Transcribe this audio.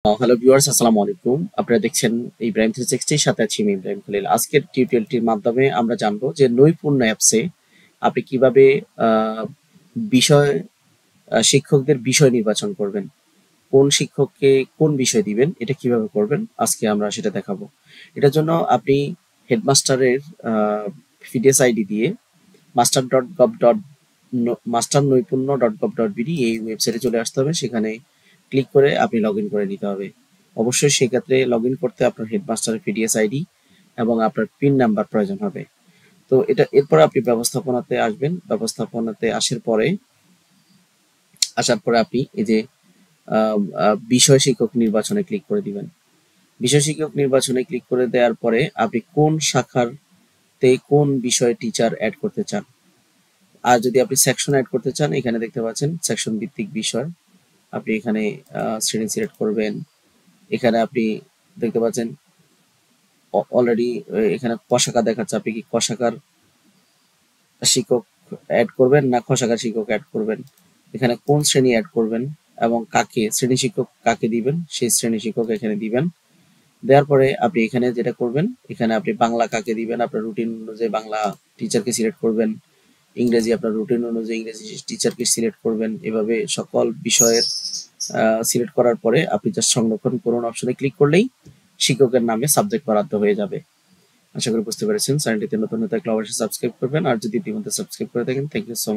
Hello viewers, আসসালামু আলাইকুম। আপনারা দেখছেন ইব্রাহিম 360 এর সাথে আছি আমি ইব্রাহিম খলিল। আজকের টিউটোরিয়ালটির মাধ্যমে আমরা জানবো যে নৈপুণ্য অ্যাপসে আপনি কিভাবে বিষয় শিক্ষকদের বিষয় নির্বাচন করবেন। কোন শিক্ষককে কোন বিষয় দিবেন এটা কিভাবে করবেন আজকে আমরা সেটা দেখাবো। এটার জন্য আপনি হেডমাস্টারের পিডিএস আইডি দিয়ে master.nৈপুণ্য.gov.bd এই ওয়েবসাইটে চলে আসতে হবে। সেখানে ক্লিক করে আপনি লগইন করে নিতে হবে। অবশ্যই সেক্ষেত্রে লগইন করতে আপনার হেডমাস্টারের পিডিএস আইডি এবং আপনার পিন নাম্বার প্রয়োজন হবে। তো এরপর আপনি ব্যবস্থাপনাতে আসবেন। ব্যবস্থাপনাতে আসার পরে আপনি এই যে বিষয় শিক্ষক নির্বাচনে ক্লিক করে দিবেন। বিষয় শিক্ষক নির্বাচনে ক্লিক করে দেওয়ার পরে আপনি কোন শাখাতে কোন বিষয়ে টিচার অ্যাড করতে চান। আর যদি আপনি সেকশন অ্যাড করতে চান, এখানে দেখতে পাচ্ছেন সেকশন ভিত্তিক বিষয়। আপনি এখানে শ্রেণী সিলেক্ট করবেন। এখানে আপনি দেখতে পাচ্ছেন অলরেডি এখানে ক শাখা দেখাচ্ছে। আপনি কি ক শাখার শিক্ষক অ্যাড করবেন না খ শাখার শিক্ষক অ্যাড করবেন, এখানে কোন শ্রেণী অ্যাড করবেন এবং কাকে শ্রেণী শিক্ষক কাকে দিবেন সেই শ্রেণী শিক্ষক এখানে দিবেন। দেওয়ার পরে আপনি এখানে যেটা করবেন, এখানে আপনি বাংলা কাকে দিবেন আপনার রুটিন অনুযায়ী বাংলা টিচারকে সিলেক্ট করবেন। ইংরেজি আপনার রুটিন অনুযায়ী ইংরেজি টিচারকে সিলেক্ট করবেন। এভাবে সকল বিষয়ের সিলেক্ট করার পরে আপনি জাস্ট সংরক্ষণ করুন অপশনে ক্লিক করলেই শিক্ষকের নামে সাবজেক্ট বরাদ্দ হয়ে যাবে। আশা করি বুঝতে পেরেছেন। চ্যানেলটিতে নতুন হয়ে থাকলে অবশ্যই সাবস্ক্রাইব করবেন, আর যদি ইতিমধ্যে সাবস্ক্রাইব করে থাকেন থ্যাংক ইউ সো মাচ।